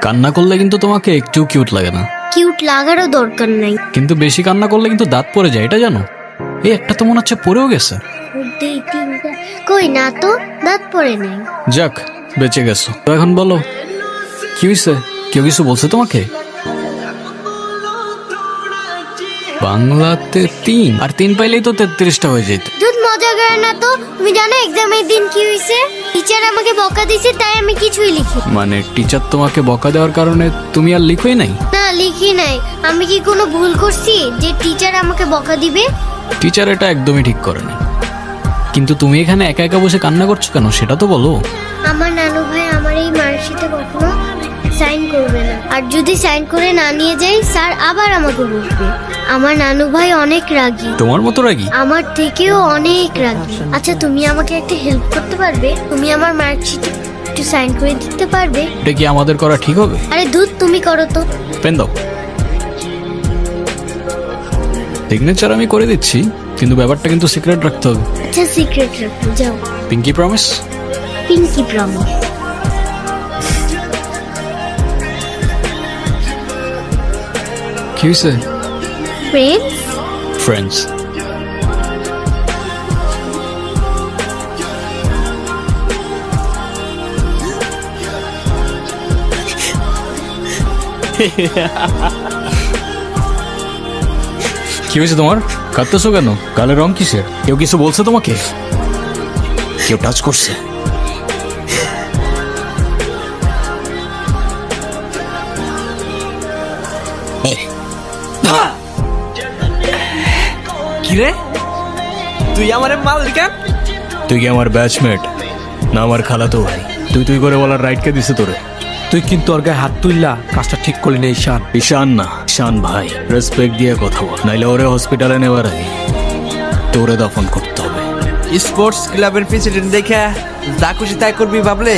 কান্না করলে কিন্তু তোমাকে একটু কিউট লাগে না। কিউট লাগারও দরকার নাই। কিন্তু বেশি কান্না করলে কিন্তু দাঁত পড়ে যায়, এটা জানো? এই একটা তো মনে হচ্ছে পড়েও গেছে। কই না তো, দাঁত পড়ে নাই। যাক, বেঁচে গেছো। তো এখন বলো কি হয়েছে? কেউ কিছু বলছে তোমাকে? বাংলাতে 3 আর 3 পাইলেই তো 33টা হয়ে যেত। দুধ মজা করে না তো। তুমি জানো এক্সামের দিন কি হয়েছে? টিচার আমাকে বকা দিয়েছে, তাই আমি কিছুই লিখি। মানে টিচার তোমাকে বকা দেওয়ার কারণে তুমি আর লিখোই নাই? না, লিখি নাই। আমি কি কোনো ভুল করছি যে টিচার আমাকে বকা দিবে? টিচার এটা একদমই ঠিক করেনি। কিন্তু তুমি এখানে একা একা বসে কান্না করছো কেন সেটা তো বলো। আমার নানু ভাই আমার এই মার্কশিটে কখনো সাইন করবে না, আর যদি সাইন করে না নিয়ে যাই স্যার আবার আমাকে বকবে। আমার নানু ভাই অনেক রাগী। তোমার মতো রাগী? আমার থেকেও অনেক রাগী। আচ্ছা, তুমি আমাকে একটা হেল্প করতে পারবে? তুমি আমার মার্কশিটে একটু সাইন করে দিতে পারবে? এটা কি আমাদের করা ঠিক হবে? আরে দুধ, তুমি করো তো। পেন দাও। সিগনেচার আমি করে দিচ্ছি, কিন্তু ব্যাপারটা কিন্তু সিক্রেট রাখতে হবে। আচ্ছা, সিক্রেট রাখো, যাও। Pinky promise? Pinky promise. কি হয়েছে? ফ্রেন্ডস। ফ্রেন্ডস। কি হয়েছে তোমার? কাঁদতেছো কেন? গালের রং কিসের? কেউ কিছু বলছে তোমাকে? কেউ টাচ করছে? কিরে, তুই আমার মালিকান? তুই কি আমার ব্যাচমেট না আমার খালাতো ভাই? তুই তুই করে বলার রাইট কে দিছে তোরে? তুই কিন্তু ওর গায়ে হাত তুললা, কাজটা ঠিক করলি না ঈশান। ঈশান না, ঈশান ভাই। রেসপেক্ট দিয়ে কথা বল, নাইলে ওরে হসপিটালে নেবার আগে তোরে দফন করতে হবে। স্পোর্টস ক্লাবের প্রেসিডেন্ট দেখে যা খুশি তাই করবি ভাবলে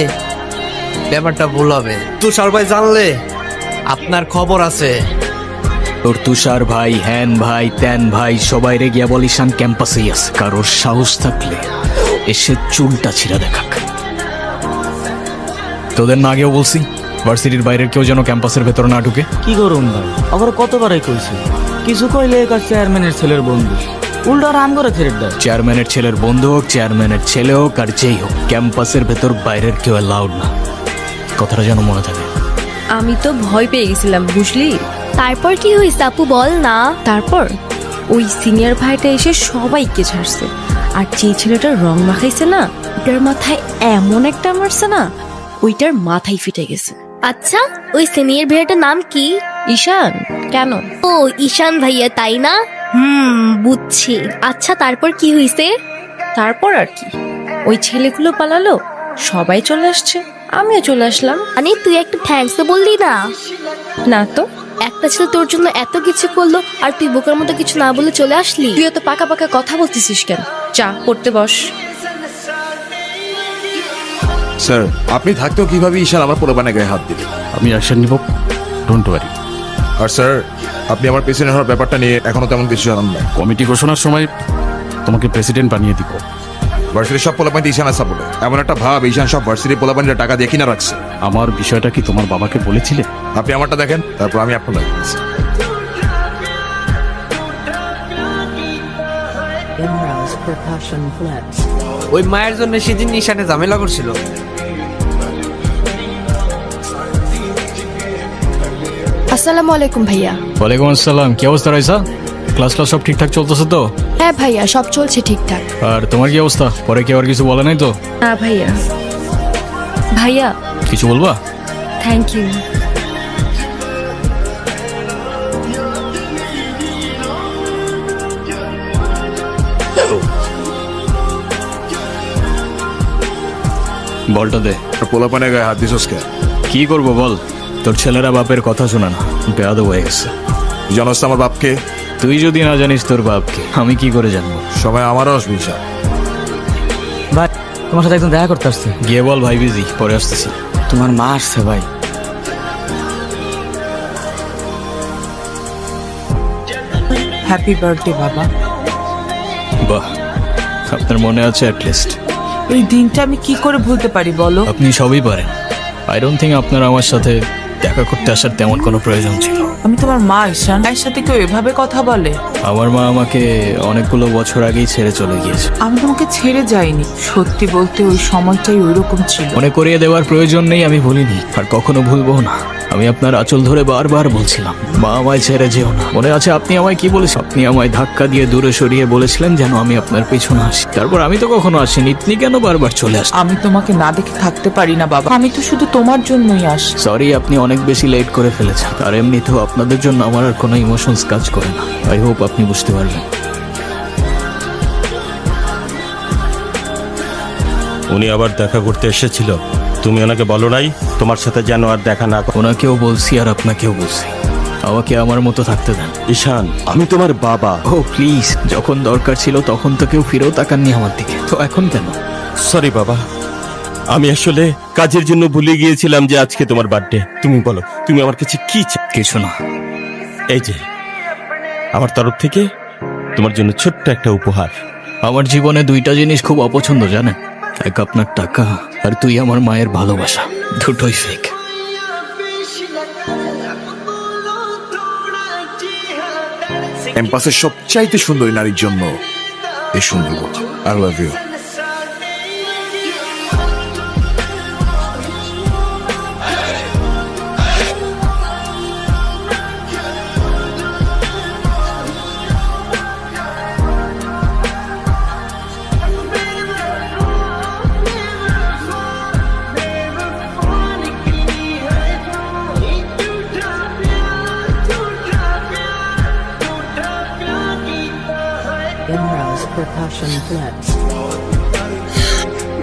ব্যাপারটা ভুল হবে। তুষার ভাই জানলে আপনার খবর আছে। তোর তুষার ভাই, হ্যান ভাই, ত্যান ভাই সবাই রে গিয়া বল ঈশান ক্যাম্পাসেই আছে। কারোর সাহস থাকলে এসে চুলটা ছিঁড়া দেখাক। তোদের না আগেও বলছি ভার্সিটির বাইরের কেউ যেন ক্যাম্পাসের ভেতর না ঢুকে। কি করুন ভাই, আবার কতবারই কইছি, কিছু কইলে কাজ চেয়ারম্যানের ছেলের বন্ধু, উল্টা রাম করে ছেড়ে দেয়। চেয়ারম্যানের ছেলের বন্ধু হোক, চেয়ারম্যানের ছেলে হোক, আর যেই হোক, ক্যাম্পাসের ভেতর বাইরের কেউ অ্যালাউড না। কথাটা যেন মনে থাকে। আমি তো ভয় পেয়ে গেছিলাম, বুঝলি? তারপর কি হয়েছে আপু, বল না। তারপর ওই সিনিয়র ভাইটা এসে সবাইকে ছাড়ছে, আর যে ছেলেটার রং মাখাইছে না, ওটার মাথায় এমন একটা মারছে না, ওইটার মাথায় ফিটে গেছে। আচ্ছা, ওই সিনিয়র ভাইয়াটার নাম কি? ঈশান। কেন? ও, ঈশান ভাইয়া, তাই না? বুঝছি। আচ্ছা, তারপর কি হয়েছে? তারপর আর কি, ওই ছেলেগুলো পালালো, সবাই চলে আসছে, আমিও চলে আসলাম। মানে তুই একটা থ্যাঙ্কস তো বললি না? না তো। একটা ছেলে তোর জন্য এত কিছু করলো, আর তুই বোকার মতো কিছু না বলে চলে আসলি? তুই এত পাকা পাকা কথা বলতেছিস কেন? চা পড়তে বস। স্যার, আপনি থাকতেও কিভাবে ঈশান আমার পোলাপানের গায়ে হাত দিলেন? আমি অ্যাকশন নিব, ডোন্ট ওয়ারি। আর স্যার, আপনি আমার প্রেসিডেন্ট হওয়ার ব্যাপারটা নিয়ে এখনো তেমন কিছু জানান না। কমিটি ঘোষণার সময় তোমাকে প্রেসিডেন্ট বানিয়ে দিব। ভার্সিটির সব পোলাপানি ঈশানের সাপোর্টে। এমন একটা ভাব ঈশান সব ভার্সিটির পোলাপানিরা টাকা দিয়ে কিনা রাখছে। আমার বিষয়টা কি তোমার বাবাকে বলেছিলে? আপনি আমারটা দেখেন, তারপর আমি আপনার দেখছি। ওই মায়ের জন্য সেদিন ঈশানে ঝামেলা করছিল। আসসালামু আলাইকুম ভাইয়া। ওয়ালাইকুম আসসালাম। কি অবস্থা রয়েছে? ক্লাস সব ঠিকঠাক চলতেছে তো? হ্যাঁ ভাইয়া, সব চলছে ঠিকঠাক। আর তোমার কি অবস্থা? পরে কেউ আর কিছু বলে নাই তো? না ভাইয়া। ভাইয়া, কিছু বলবা? Thank you. বলটা দে। পোলাপানের গায়ে হাত দিছস কে? কি করবো বল, তোর ছেলেরা বাপের কথা শোনা না, বেয়াদব হয়ে গেছে। জানোস তো আমার বাপকে? তুই যদি না জানিস তোর বাপকে, আমি কি করে জানবো? সময় আমারও আসবে ঈশান। ভাই, তোমার সাথে একদম দেখা করতে আসছে। গিয়ে বল ভাই বিজি, পরে আসতেছি। তোমার মা আসছে ভাই। হ্যাপি বার্থডে বাবা। বাহ, আপনার মনে আছে অ্যাটলিস্ট। এই দিনটা আমি কি করে ভুলতে পারি বলো? আপনি সবই পারেন। আই ডোন্ট থিঙ্ক আপনার আমার সাথে দেখা করতে আসার তেমন কোনো প্রয়োজন ছিল। আমি তোমার মা ঈশান, মায়ের সাথে কেউ এভাবে কথা বলে? আমার মা আমাকে অনেকগুলো বছর আগেই ছেড়ে চলে গিয়েছে। আমি তোমাকে ছেড়ে যাইনি, সত্যি বলতে ওই সময়টাই ওইরকম ছিল। মনে করিয়ে দেওয়ার প্রয়োজন নেই, আমি ভুলিনি আর কখনো ভুলবো না। আমি আপনার আঁচল ধরে বারবার বলছিলাম, মা আমায় ছেড়ে যেও না। মনে আছে আপনি আমায় কি বলেছেন? আপনি আমায় ধাক্কা দিয়ে দূরে সরিয়ে বলেছিলেন যেন আমি আপনার পেছনে আসি। তারপর আমি তো কখনো আসিনি, আপনি কেন বারবার চলে আসেন? আমি তোমাকে না দেখে থাকতে পারি না বাবা, আমি তো শুধু তোমার জন্যই আসি। সরি, আপনি অনেক বেশি লেট করে ফেলেছেন। আর এমনিতেও আপনাদের জন্য আমার আর কোনো ইমোশনস কাজ করে না। আই হোপ আপনি বুঝতে পারবেন। উনি আবার দেখা করতে এসেছিল, তুমি ওনাকে বলো নাই তোমার সাথে যেন আর দেখা না করে? ওনাকেও বলছি আর আপনাকেও বলছি, আমাকে আমার মতো থাকতে দেন। ঈশান, আমি তোমার বাবা। ও প্লিজ, যখন দরকার ছিল তখন তো কেউ ফিরেও তাকাননি আমার দিকে, তো এখন কেন? সরি বাবা, আমি আসলে কাজের জন্য ভুলে গিয়েছিলাম যে আজকে তোমার বার্থডে। তুমি বলো, তুমি আমার কাছে কি চাও? কিছু না, এই যে আমার তরফ থেকে তোমার জন্য ছোট্ট একটা উপহার। আমার জীবনে দুইটা জিনিস খুব অপছন্দ জানেন, এক আপনার টাকা আর তুই আমার মায়ের ভালোবাসা, দুটোই ফেক। ক্যাম্পাসের সবচাইতে সুন্দরী নারীর জন্য এই সুন্দর আই লাভ ইউ।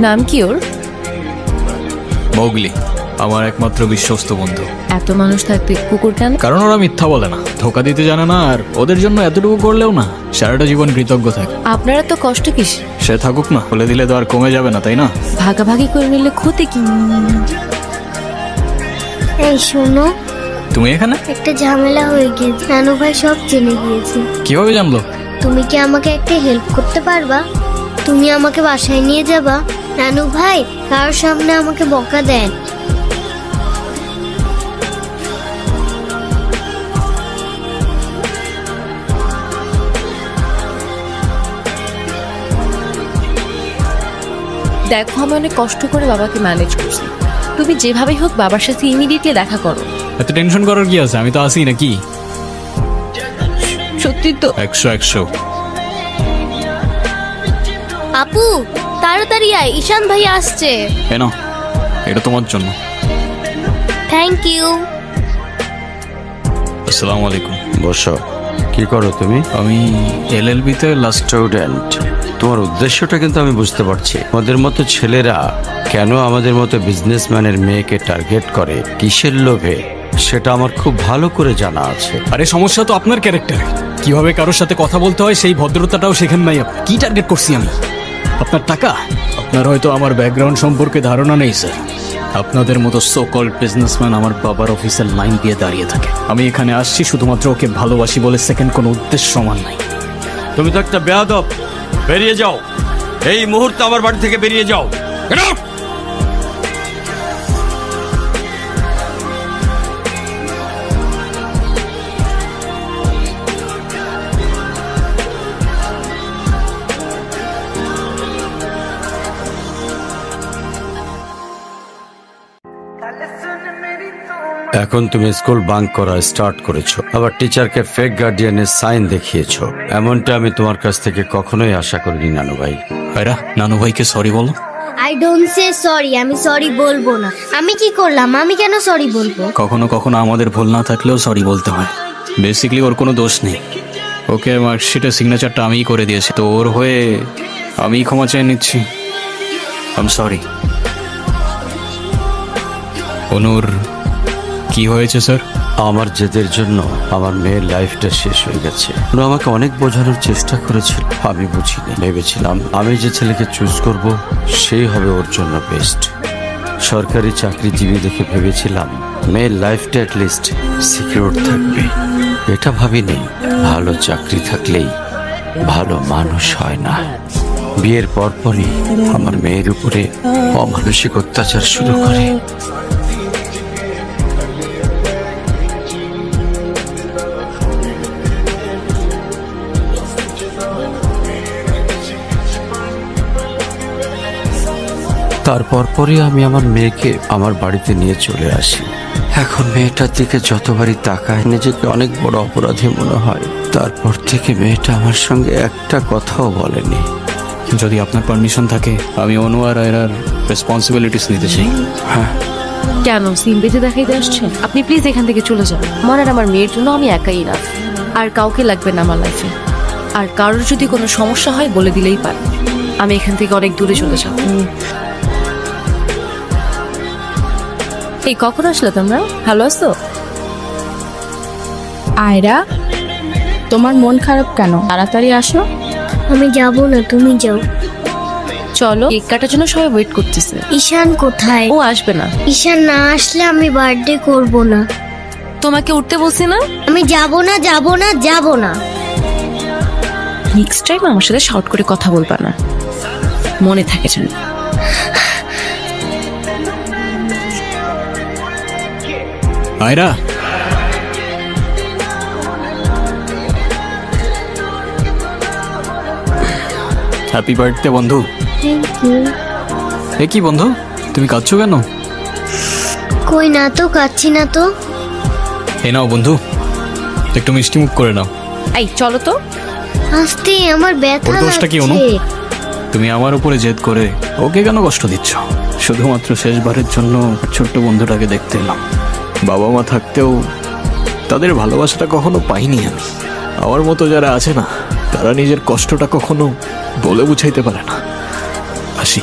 নাম কি ওর? মৌগলি, আমার একমাত্র বিশ্বস্ত বন্ধু। এত মানুষ থাকতে কুকুর কেন? কারণ ওরা মিথ্যা বলে না, ধোকা দিতে জানে না, আর ওদের জন্য এতটুকু করলেও না সারাটা জীবন কৃতজ্ঞ থাকে। আপনারা তো কষ্ট কিস? সে থাকুক না, বলে দিলে তো আর কমে যাবে না, তাই না? ভাগাভাগি করে নিলে ক্ষতি কি? এই শোনো, তুমি এখানে? একটা ঝামেলা হয়ে গিয়েছে, নানু ভাই সব জেনে গিয়েছে। কিভাবে জানলো? তুমি কি আমাকে একটা হেল্প করতে পারবা? তুমি আমাকে বাসায় নিয়ে যাবা? নানু ভাই কারোর সামনে আমাকে বকা দেন। দেখো, আমি অনেক কষ্ট করে বাবাকে ম্যানেজ করছি। তুমি যেভাবেই হোক বাবার সাথে ইমিডিয়েটলি দেখা করো। এত টেনশন করার কি আছে? আমি তো আসি নাকি। সত্যি তো? 100 আপু তাড়াতাড়ি আয়, ঈশান ভাই আসছে। কেন? এটা তোমার জন্য। Thank you. আসসালামু আলাইকুম। বসো। কি করো তুমি? আমি LLB তে লাস্ট। স্টুডেন্ট, তোমার উদ্দেশ্যটা কিন্তু আমি বুঝতে পারছি। ওদের মতো ছেলেরা কেন আমাদের মতো বিজনেসম্যানের মেয়েকে টার্গেট করে, কিসের লোভে, সেটা আমার খুব ভালো করে জানা আছে। আরে সমস্যা তো আপনার ক্যারেক্টারে। কিভাবে কারোর সাথে কথা বলতে হয় সেই ভদ্রতাটাও শেখেন নাই আপনি। কি টার্গেট করছি আমি? আপনার টাকা? আপনার হয়তো আমার ব্যাকগ্রাউন্ড সম্পর্কে ধারণা নেই স্যার। আপনাদের মতো সো কল্ড বিজনেসম্যান আমার বাবার অফিসের লাইন দিয়ে দাঁড়িয়ে থাকে। আমি এখানে আসছি শুধুমাত্র ওকে ভালোবাসি বলে, সেকেন্ড কোনো উদ্দেশ্য সমান নাই। তুমি তো একটা বেয়াদব। বেরিয়ে যাও, এই মুহূর্তে আমার বাড়ি থেকে বেরিয়ে যাও। Get out! এখন তুমি স্কুল বাঙ্ক করা স্টার্ট করেছো, আবার টিচারকে ফেক গার্ডিয়ানের সাইন দেখিয়েছো। এমনটা আমি তোমার কাছ থেকে কখনোই আশা করিনি নানু ভাই। ভাইরা, নানু ভাইকে সরি বলো। আই ডোন্ট সে সরি, আমি সরি বলবো না। আমি কি করলাম? আমি কেন সরি বলবো? কখনো কখনো আমাদের ভুল না থাকলেও সরি বলতে হয়। বেসিক্যালি ওর কোনো দোষ নেই। ওকে মার্কশিটের সিগনেচারটা আমিই করে দিয়েছি, তো ওর হয়ে আমিই ক্ষমা চেয়ে নিচ্ছি। I am sorry. অনুর, কি হয়েছে স্যার? আমার জেদের জন্য আমার মেয়ের লাইফটা শেষ হয়ে গেছে। ওরা আমাকে অনেক বোঝানোর চেষ্টা করেছিল, আমি বুঝিনি। ভেবেছিলাম আমি যে ছেলেকে চুজ করব সেই হবে ওর জন্য বেস্ট। সরকারি চাকরিজীবী দেখে ভেবেছিলাম মেয়ের লাইফটা অ্যাটলিস্ট সিকিউর থাকবে। এটা ভাবিনি ভালো চাকরি থাকলেই ভালো মানুষ হয় না। বিয়ের পরপরই আমার মেয়ের উপরে অমানসিক অত্যাচার শুরু করে। আর পরপরই আমি আমার মেয়েকে আমার বাড়িতে নিয়ে চলে আসি। এখন মেয়েটার দিকে যতবারই তাকায় নিজেকে অনেক বড় অপরাধী মনে হয়। তারপর থেকে মেয়েটা আমার সঙ্গে একটা কথাও বলেনি। যদি আপনার পারমিশন থাকে আমি অনু আর আয়রার রেসপন্সিবিলিটিস নিতে চাই। হ্যাঁ, কেন সিম বেঁধে দেখাইতে আসছেন? আপনি প্লিজ এখান থেকে চলে যান। আমার আর আমার মেয়ের জন্য আমি একাই না, আর কাউকে লাগবে না আমার লাইফে। আর কারোর যদি কোনো সমস্যা হয় বলে দিলেই পারে। আমি এখান থেকে অনেক দূরে চলে যাব। এই কখন আসলে তোমরা? ভালো আছো? আয়রা, তোমার মন খারাপ কেন? তাড়াতাড়ি আসো। আমি যাব না, তুমি যাও। চলো, কেক কাটার জন্য সবাই ওয়েট করতেছে। ঈশান কোথায়? ও আসবে না। ঈশান না আসলে আমি বার্থডে করব না। তোমাকে উঠতে বলছি না? আমি যাব না, যাব না, যাব না। নেক্সট টাইম আমার সাথে শর্ট করে কথা বলবা না, মনে থাকে যেন। আয়রা, হ্যাপি বার্থডে বন্ধু। Thank you. এ কি বন্ধু, তুমি কাঁদছো কেন? কই না তো, কাচ্ছি না তো। এ নাও বন্ধু, একটু মিষ্টি মুখ করে নাও। এই চলো তো। আস্তে, আমার ব্যথা ওর দোষটা কি অনু? লাগছে। তুমি আমার উপরে জেদ করে ওকে কেন কষ্ট দিচ্ছ? শুধুমাত্র শেষবারের জন্য ছোট্ট বন্ধুটাকে দেখতে এলাম। বাবা মা থাকতেও তাদের ভালোবাসাটা কখনো পাইনি আমি। আমার মতো যারা আছে না, তারা নিজের কষ্টটা কখনো বলে বুঝাইতে পারে না। আসি।